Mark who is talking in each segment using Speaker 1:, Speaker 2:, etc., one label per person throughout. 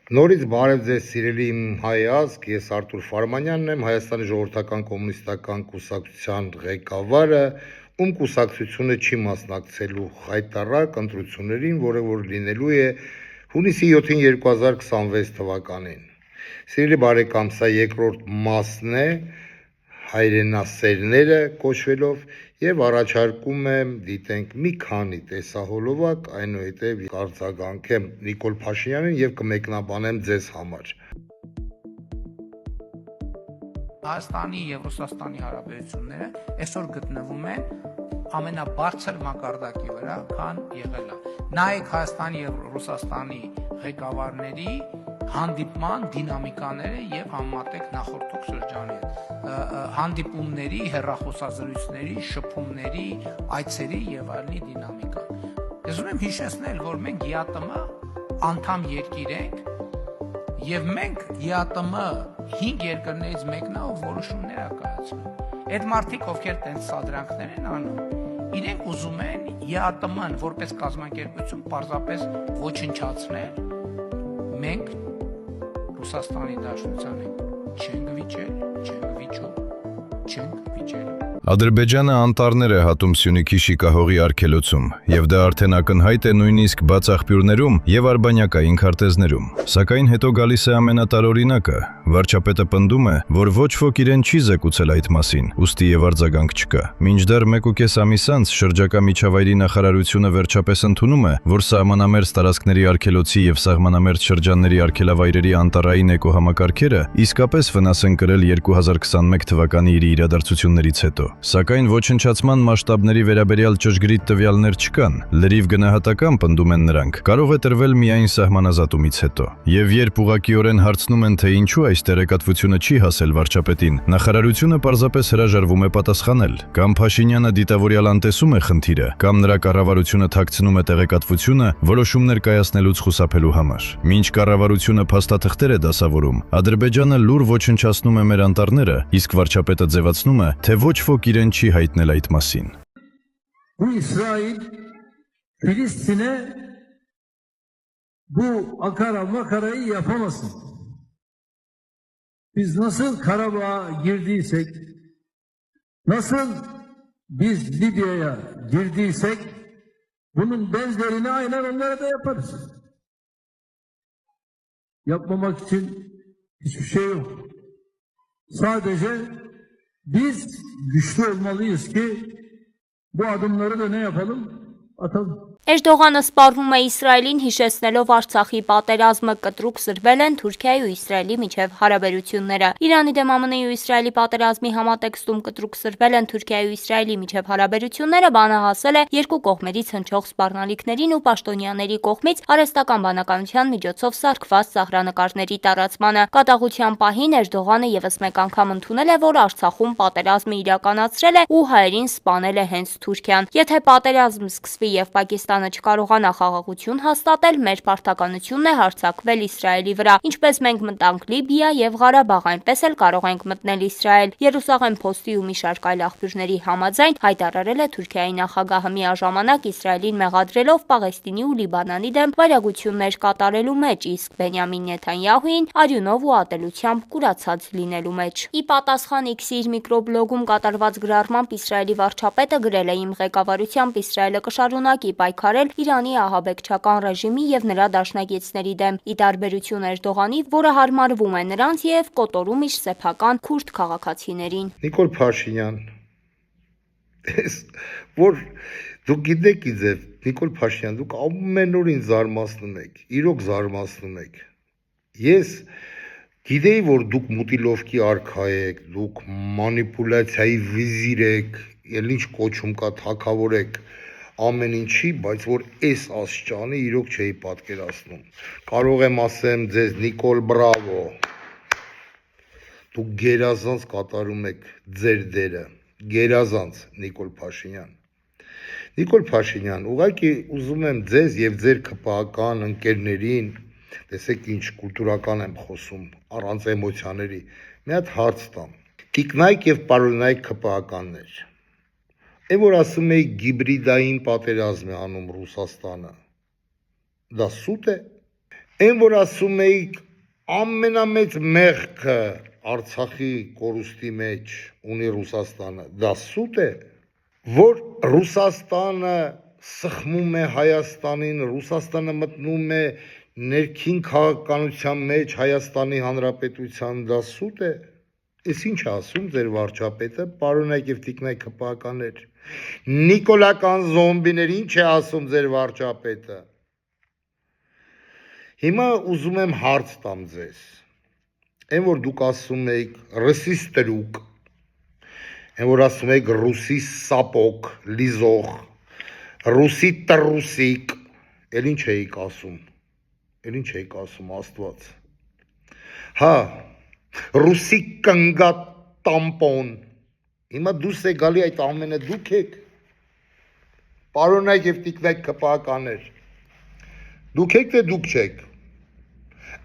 Speaker 1: Նորից բարև ձեզ սիրելի իմ հայ ազգ, ես Արթուր Ֆարմանյանն եմ, Հայաստանի ժողովրդական կոմունիստական կուսակցության ղեկավարը, ում կուսակցությունը չի մասնակցելու հայտարարակ ընտրություններին, որը որ լինելու է հունիսի 7-ին 2026 թվականին։ Սիրելի բարեկամ, սա երկրորդ մասն է հայրենասերները կոչվելով եւ առաջարկում եմ դիտենք մի քանի տեսահոլովակ, այնուհետեւ արձագանքեմ Նիկոլ Փաշինյանին եւ կմեկնաբանեմ ձեզ համար։
Speaker 2: Հայաստանի եւ Ռուսաստանի հարաբերությունները այսօր գտնվում են ամենաբարձր մակարդակի վրա, քան եղել է։ Նայեք Հայաստանի եւ Ռուսաստանի ղեկավարների հանդիպման դինամիկաները եւ համատեք նախորդող շրջանի հանդիպումների, հեռախոսազրույցների, շփումների, այցերի եւ այլնի դինամիկան։ Ես ուզում եմ հիշեցնել, որ մենք ԵԱՏՄ անդամ երկիր ենք եւ մենք ԵԱՏՄ 5 երկրներից մեկն է, ով որոշումներ է կայացնում։ Այդ մարդիկ, ովքեր տենց սադրանքներ են անում, իրենք ուզում են ԵԱՏՄ-ն որպես կազմակերպություն պարզապես ոչնչացնել։ Մենք Ռուսաստանի Դաշնությանը չենք վիճել, չենք վիճում, չենք վիճել։
Speaker 3: Ադրբեջանը անտառներ է հատում Սյունիքի շիկահողի արգելոցում, եւ դա արդեն ակնհայտ է նույնիսկ բաց աղբյուրներում եւ արբանյակային քարտեզներում։ Սակայն հետո գալիս է ամենատարօրինակը։ Վարչապետը պնդում է, որ ոչ ոք իրեն չի զեկուցել այդ մասին, ուստի եւ արձագանք չկա։ Մինչդեռ 1.5 ամիս անց շրջակա միջավայրի նախարարությունը վերջապես ընդունում է, որ սահմանամերձ տարածքների արգելոցի եւ սահմանամերձ շրջանների արգելավայրերի անտառային էկոհամակարգերը իսկապես վնաս են կրել 2021 թվականի իր իրադարձություններից հետո։ Սակայն ոչնչացման մասշտաբների վերաբերյալ ճշգրիտ տվյալներ չկան, լրիվ գնահատական պնդում են նրանք, կարող է տրվել միայն սահմանազատումից հետո։ Եվ երբ ուղղակիորեն հարցնում են, թե ինչու այս տեղեկատվությունը չի հասել վարչապետին, նախարարությունը պարզապես հրաժարվում է պատասխանել։ Կամ Փաշինյանը դիտավորյալ անտեսում է խնդիրը, կամ նրա կառավարությունը թաքցնում է տեղեկատվությունը որոշումներ կայացնելուց խուսափելու համար։ Մինչ կառավարությունը փաստաթղթեր է դասավորում, Ադրբեջանը լուր ոչնչացնում է մեր անտառները, իսկ վարչապետը ձևացնում է, թե ոչ ոք իրեն չի հայտնել այդ մասին։
Speaker 4: Bu İsrail, Filistin'e bu akara makarayı yapamasın. Biz nasıl Karabağ'a girdiysek, nasıl biz Libya'ya girdiysek, bunun benzerini aynen onlara da yaparız. Yapmamak için hiçbir şey yok. Sadece biz güçlü olmalıyız ki bu adımları da ne yapalım? Atalım.
Speaker 5: Էրդողանը սպառնում է Իսրայելին հիշեցնելով Արցախի պատերազմը, կտրուկ սրվել են Թուրքիայի ու Իսրայելի միջև հարաբերությունները։ Իրանի դեմ ԱՄՆ-ի ու Իսրայելի պատերազմի համատեքստում կտրուկ սրվել են Թուրքիայի ու Իսրայելի միջև հարաբերությունները, բանը հասել է երկու կողմերից հնչող սպառնալիքներին ու պաշտոնյաների կողմից արհեստական բանականության միջոցով սարքված սահրանկարների տարածմանը։ Կատաղության պահին Էրդողանը եւս մեկ անգամ ընդունել է, որ Արցախում պատերազմը իրականացրել է ու հայերին սպանել է հենց Թուրքիան։ Եթե պատերազմ սկսվի եւ Պակիստանը չկարողանա խաղաղություն հաստատել, մեր պարտականությունն է հարձակվել Իսրայելի վրա։ Ինչպես մենք մտանք Լիբիա եւ Ղարաբաղ, այնպես էլ կարող ենք մտնել Իսրայել։ Երուսաղեմ Փոստի ու մի շարք այլ աղբյուրների համաձայն հայտարարել է Թուրքիայի նախագահը միաժամանակ Իսրայելին մեղադրելով Պաղեստինի ու Լիբանանի դեմ վարագություններ կատարելու մեջ, իսկ Բենյամին Նեթանյահուին արյունով ու ատելությամբ կուրացած լինելու մեջ։ Ի պատասխան X-ի իր միկրոբլոգում կատարված գրառմամբ Իսրայելի վարչապետը գրել է. «Իմ ղեկավարությամբ Իսրայելը կշարունակի պայքարել Իրանի ահաբեկչական ռեժիմի եւ նրա դաշնակիցների դեմ, ի տարբերություն Էրդողանի, որը հարմարվում է նրանց եւ կոտորում իր սեփական քուրդ քաղաքացիներին»։
Speaker 1: Նիկոլ Փաշինյան, որ դուք գիտեք իձև, Նիկոլ Փաշինյան, դուք ամեն օր ինձ զարմացնում եք, իրոք զարմացնում եք։ Ես գիտեի, որ դուք մուտիլովկի արքա եք, դուք մանիպուլյացիայի վիզիր եք, ել ինչ կոչում կա, թագավոր եք, ամեն ինչի, բայց որ այս աստիճանի իրոք չէի պատկերացնում։ Կարող եմ ասեմ ձեզ Նիկոլ բրավո։ Դուք գերազանց կատարում եք ձեր դերը, գերազանց Նիկոլ Փաշինյան։ Նիկոլ Փաշինյան, ուղղակի ուզում եմ ձեզ եւ ձեր ԿՊԱ-ական ընկերներին, տեսեք ինչ կուլտուրական եմ խոսում, առանց էմոցիաների, մի հատ հարց տամ։ Տիկնայք եւ պարոնայք ԿՊԱ-ականներ, այն որ ասում էի գիբրիդային պատերազմ է անում Ռուսաստանը, դա սուտ է։ Այն որ ասում էիք ամենամեծ մեղքը Արցախի կորուստի մեջ ունի Ռուսաստանը, դա սուտ է, որ Ռուսաստանը սխմում է Հայաստանին, Ռուսաստանը մտնում է ներքին քաղաքականության մեջ Հայաստանի Հանրապետության, դա սուտ է։ Էս ինչ ասում ձեր վարչապետը, պարոնայք եւ տիկնայք հպականներ, նիկոլական զոմբիներ, ինչ է ասում ձեր վարչապետը։ Հիմա ուզում եմ հարց տամ ձեզ, այն որ դուք ասում եք ռուսիստրուկ, այն որ ասում եք ռուսի սապոկ, լիզող, ռուսի տրուսիկ, էլ ինչ էիք ասում, էլ ինչ էիք ասում, Աստված, հա, ռուսի կնգատ տամպոն, հիմա դուրս է գալի այդ ամենը դուք եք, պարոնայք և տիկնայք կպականեր, դուք եք թե դուք չեք,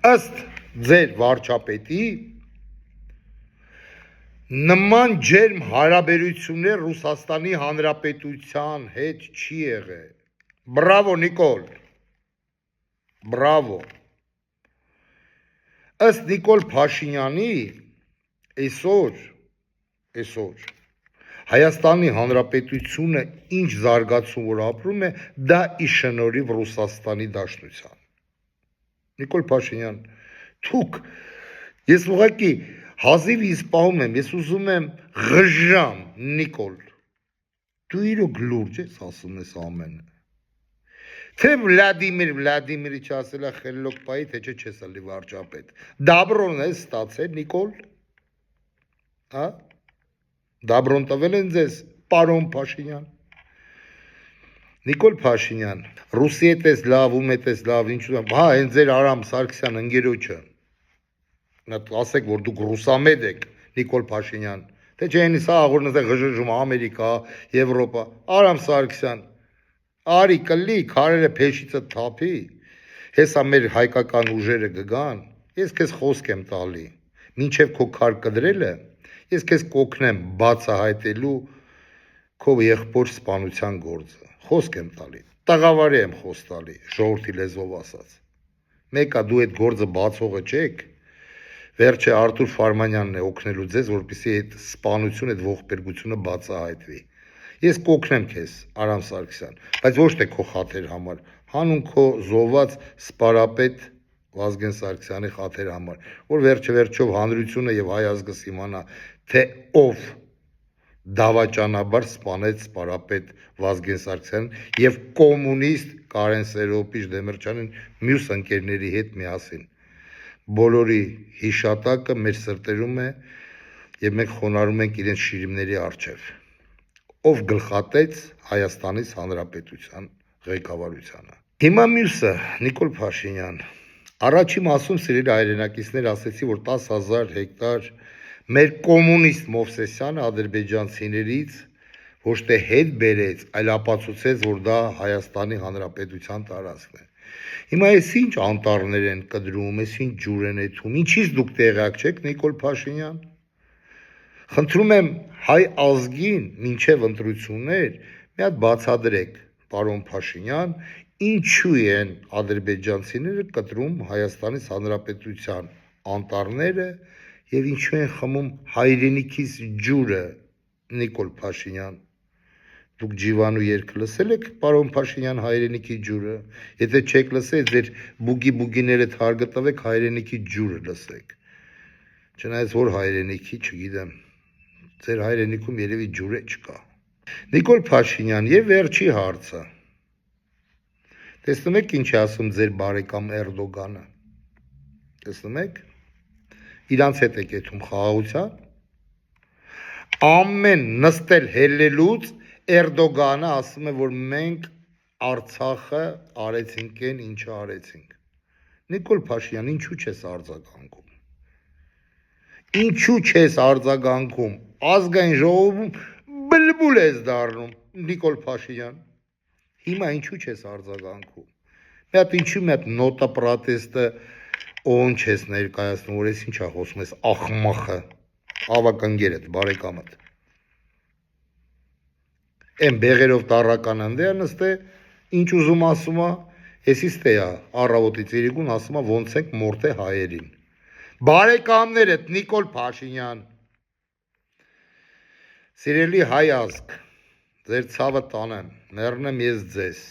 Speaker 1: ըստ ձեր վարչապետի, նման ջերմ հարաբերություններ Ռուսաստանի Հանրապետության հետ չի եղել, բրավո Նիկոլ, բրավո, ըստ Նիկոլ Փաշինյանի, այսօր Հայաստանի Հանրապետությունը ինչ զարգացում որ ապրում է, դա ի շնորհիվ Ռուսաստանի Դաշնության։ Նիկոլ Փաշինյան, դուք, ես ուղղակի հազիվ իսպահում եմ, ես ուզում եմ ղժամ, Նիկոլ, դու իրոք լուրջ ես ասում ես ամենը։ Թե Վլադիմիրիչ ասել է խելոք պայի, թե չես ալի վարչապետ։ Դաբրոն ես ստացել, Նիկոլ, հա, դաբրոն տվել են ձեզ, պարոն Փաշինյան։ Նիկոլ Փաշինյան, ռուսի հետ ես լավ, ում հետ ես լավ, ինչու եմ, հա, են ձեր Արամ Սարգսյան ընկերոջը, ասեք, որ դուք ռուսամետ եք, Նիկոլ Փաշինյան, թե չէ են իսա աղորնս է ղժժում Ամերիկա, Եվրոպա, Արամ Սարգսյան, Արի կլի, քարերը փեշիցը թափի, հեսա մեր հայկական ուժերը գգան, ես քեզ խոսք եմ տալի, մինչև քո քար կդրելը, ես քեզ կօգնեմ բացահայտելու քո եղբոր սպանության գործը, խոսք եմ տալի, տղավարի եմ խոսք տալի, ժողովրդի լեզվով ասած, մեկա դու այդ գործը բացողը չեք, վերջը Արտուր Ֆարմանյանն է օգնելու ձեզ, որպեսզի այդ սպանությունը, այդ ողբերգությունը բացահայտվի։ Ես կօգնեմ քեզ, Արամ Սարգսյան, բայց ոչ թե քո խաթեր համար, հանուն քո զոհված սպարապետ Վազգեն Սարգսյանի խաթեր համար, որ վերջով հանրությունը եւ հայ ազգը իմանա, թե ով դավաճանաբար սպանեց սպարապետ Վազգեն Սարգսյանին եւ կոմունիստ Կարեն Սերոպիչ Դեմիրճյանին մյուս ընկերների հետ միասին։ Բոլորի հիշատակը մեր սրտերում է եւ մենք խոնարհում ենք իրենց շիրիմների առջեւ։ Ով գլխատեց Հայաստանից Հանրապետության ղեկավարությանը։ Հիմա մյուսը, Նիկոլ Փաշինյան, առաջին մասում սիրելի հայրենակիցներ ասեցի, որ 10,000 հեկտար մեր կոմունիստ Մովսեսյանը ադրբեջանցիներից ոչ թե հետ բերեց, այլ ապացուցեց, որ դա Հայաստանի Հանրապետության տարածքն է։ Հիմա այս ինչ անտառներ են կդրում, այս ինչ ջուր են էթում, ինչից դուք տեղյակ չեք, Նիկոլ Փաշինյան։ Խնդրում եմ հայ ազգին մինչև ընտրություններ մի հատ բացադրեք, պարոն Փաշինյան, ինչու են ադրբեջանցիները կտրում Հայաստանից Հանրապետության անտառները եւ ինչու են խմում հայրենիքից ջուրը, Նիկոլ Փաշինյան։ Դուք ջիվանու երգը լսել եք, պարոն Փաշինյան, հայրենիքի ջուրը։ Եթե չեք լսել, ձեր բուգիները թարգ տվեք, հայրենիքի ջուրը լսեք։ Չնայած որ հայրենիքի, չգիտեմ, ձեր հայրենիքում երևի ջուր չկա։ Նիկոլ Փաշինյան, եւ վերջի հարցը։ Տեսնում եք ինչ է ասում ձեր բարեկամ Էրդոգանը։ Տեսնում եք։ Իրանց հետ է կեթում խաղաղության։ Ամեն նստել հելլելուց Էրդոգանը ասում է, որ մենք Արցախը արեցինք են, ինչը արեցինք։ Նիկոլ Փաշինյան, ինչու չես արձագանքում։ Ինչու չես արձագանքում։ Ազգային ժողովում բլբուլ ես դառնում, Նիկոլ Փաշինյան։ Հիմա ինչու չես արձագանքում։ Մի հատ ինչու մի հատ նոտա պրոտեստը ոն չես ներկայացնում, որ ես ինչա խոսում ես ախմախը, ավականգերդ, բարեկամդ։ Են բեղերով տառական ընդե նստե, ինչ ուզում ասում է, Էսից տեա առավոտի ծիրիկուն ասում է ոնց ենք մորտե հայերին։ Բարեկամներդ Նիկոլ Փաշինյան, սիրելի հայ ազգ, ձեր ցավը տանեմ, մեռնեմ ես ձեզ։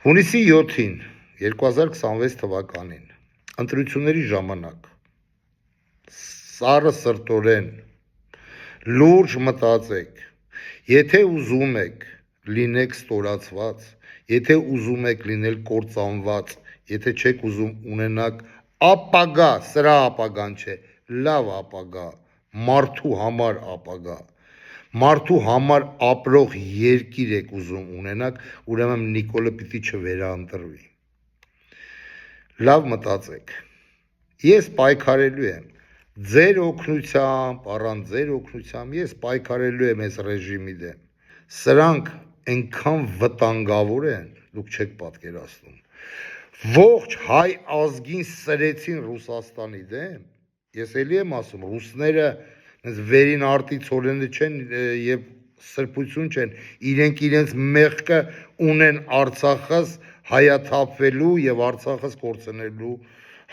Speaker 1: Հունիսի 7-ին 2026 թվականին ընտրությունների ժամանակ սառը սրտորեն լուրջ մտածեք, եթե ուզում եք լինեք ստորացված, եթե ուզում եք լինել կործանված, եթե չեք ուզում ունենաք ապագա, սրա ապագան չէ, լավ ապագա, մարդու համար ապագա, մարդու համար ապրող երկիր եք ուզում ունենաք, ուրեմն Նիկոլը պիտի չվերաընտրվի։ Լավ մտածեք, ես պայքարելու եմ, ձեր օգնությամբ, առանց ձեր օգնությամբ ես պայքարելու եմ այս ռեժիմի դեմ։ Սրանք այնքան վտանգավոր են, դուք չեք պատկերացնում։ Ողջ հայ ազգին սրեցին Ռուսաստանի դեմ։ Ես էլի եմ ասում, ռուսները այնպես վերին արտիցորենը չեն եւ սրբություն չեն, իրենց մեղքը ունեն Արցախս հայաթափվելու եւ Արցախս կորցնելու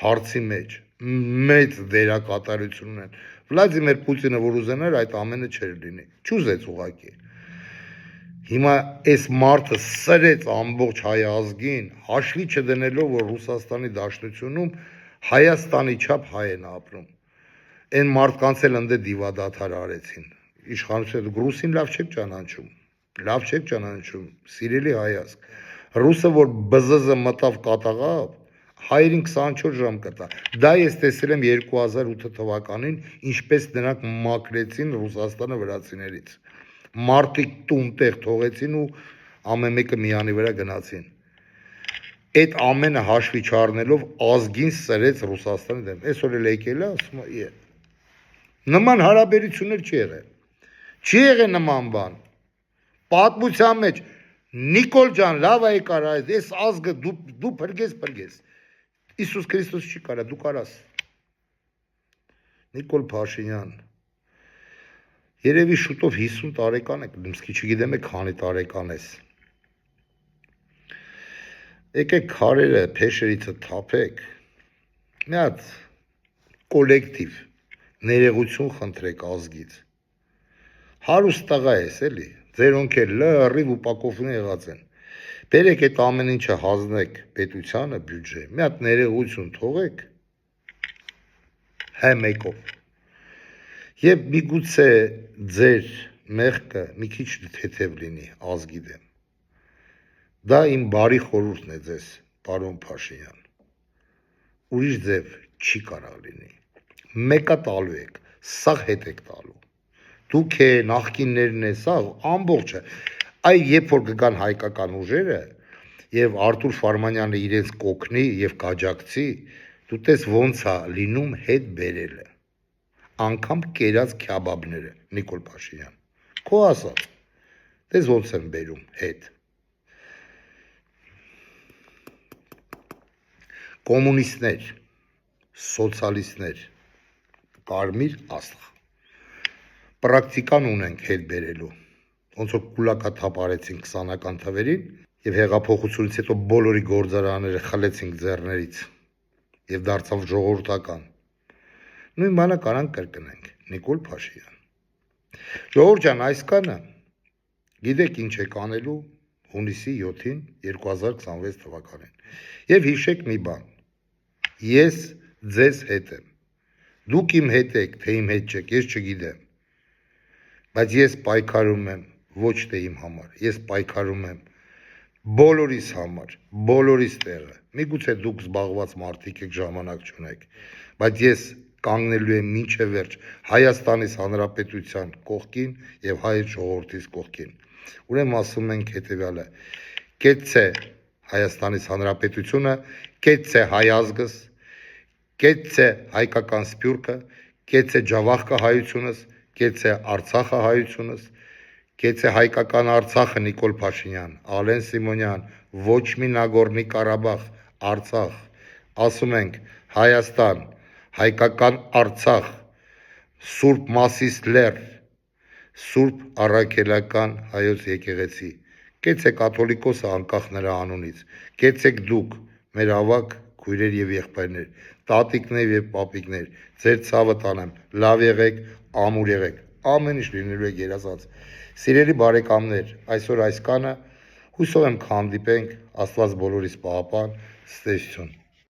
Speaker 1: հարցի մեջ։ Մեծ դերակատարություն ունեն։ Վլադիմիր Պուտինը որ ուզենար այդ ամենը չէր լինի։ Չուզեց ուղղակի։ Հիմա այս մարդը սրեց ամբողջ հայ ազգին, հաշվի չդնելով որ Ռուսաստանի Դաշնությունում Հայաստանի չափ հայ են ապրում։ Այն մարդկանց էլ ընդե դիվադաթար արեցին։ Իշխանությունը ռուսին լավ չեք ճանաչում։ Լավ չեք ճանաչում, սիրելի հայ ազգ։ Ռուսը որ բզզը մտավ կատաղավ, հայերին 24 ժամ կտա։ Դա ես տեսել եմ 2008 թվականին, ինչպես նրանք մաքրեցին Ռուսաստանը վրացիներից։ Մարդիկ տուն-տեղ թողեցին ու ամեն մեկը միանի վրա գնացին։ Այդ ամենը հաշվի չառնելով ազգին սրեց Ռուսաստանի դեմ։ Այսօր էլ եկել է, ասում է, նման հարաբերություններ չի եղել։ Չի եղել նման բան։ Պատմության մեջ Նիկոլ ջան, լավ է եկար այս ազգը դու փրկես։ Իսուս Քրիստոս չի կարա, դու կարաս։ Նիկոլ Փաշինյան, երևի շուտով 50 տարեկան եք, դիմսկի չգիտեմ եք քանի տարեկան ես։ Եկեք քարերը փեշերիցը թափեք, մի հատ կոլեկտիվ ներողություն խնդրեք ազգից։ Հարուստ տղա ես էլի, ձերոնք էլ լրիվ ու պակոֆին եղած են։ Բերեք այդ ամեն ինչը հանձնեք պետությանը, բյուջե, մի հատ ներողություն թողեք մեկով։ Եվ միգուցե ձեր մեղքը մի քիչ թեթև լինի ազգի դեմ։ Դա իմ բարի խորհուրդն է ձեզ, պարոն Փաշինյան։ Ուրիշ ձև չի կարող լինի։ Մեկա տալու եք, սաղ հետ եք տալու։ Դուք է նախկիններն է, սաղ ամբողջը։ Այ երբ որ կգան հայկական ուժերը եւ Արտուր Ֆարմանյանը իրենց կոկնի եւ կաջակցի, դու տես ոնց է լինում հետ բերելը։ Անկամ կերած քյաբաբները, Նիկոլ Փաշինյան։ Քո ասած։ Տես ոնց են բերում հետ։ Կոմունիստներ, սոցիալիստներ, կարմիր աստղ։ Պրակտիկան ունենք հետ բերելու։ Ոնց որ կուլակաթափ արեցին 20-ական թվերին եւ հեղափոխությունից հետո բոլորի գործարանները խլեցինք ձեռներից եւ դարձավ ժողովրդական։ Նույն բանը կարանք կրկնենք, Նիկոլ Փաշինյան։ Ժողովուրդ ջան, այսքանը գիտեք ինչ եք անելու հունիսի 7-ին 2026 թվականին։ Եվ հիշեք մի բան. ես ձեզ հետ եմ։ Դուք իմ հետ եք, թե իմ հետ չեք, ես չգիտեմ։ Բայց ես պայքարում եմ ոչ թե իմ համար, ես պայքարում եմ բոլորիս համար, բոլորիս տեղը։ Միգուցե դուք զբաղված մարդիկ եք, ժամանակ չունեք, բայց ես կանգնելու եմ մինչև վերջ Հայաստանից Հանրապետության կողքին եւ հայ ժողովրդից կողքին։ Ուրեմն ասում ենք հետեւյալը. կեցցե Հայաստանից Հանրապետությունը, կեցցե հայ ազգս, կեցցե հայկական սփյուռքը, կեցցե ջավախկա հայությունս, կեցցե Արցախը հայությունս, կեցցե հայկական Արցախը Նիկոլ Փաշինյան, Ալեն Սիմոնյան, ոչ մի Նագորնի Ղարաբաղ, Արցախ, ասում ենք Հայաստան, հայկական Արցախ, Սուրբ Մասիս լեռ, Սուրբ Առաքելական հայոց եկեղեցի, Կեցե կաթոլիկոսը անկախ նրա անունից, կեցեք դուք, մեր ավակ քույրեր եւ եղբայրներ, տատիկներ եւ պապիկներ, ձեր ցավը տանեմ, լավ եղեք, ամուր եղեք, ամեն ինչ լինելու է երազած։ Սիրելի բարեկամներ, այսօր այս կանը, հուսով եմ կհանդիպենք, Աստված բոլորիս պահապան, ստեսություն։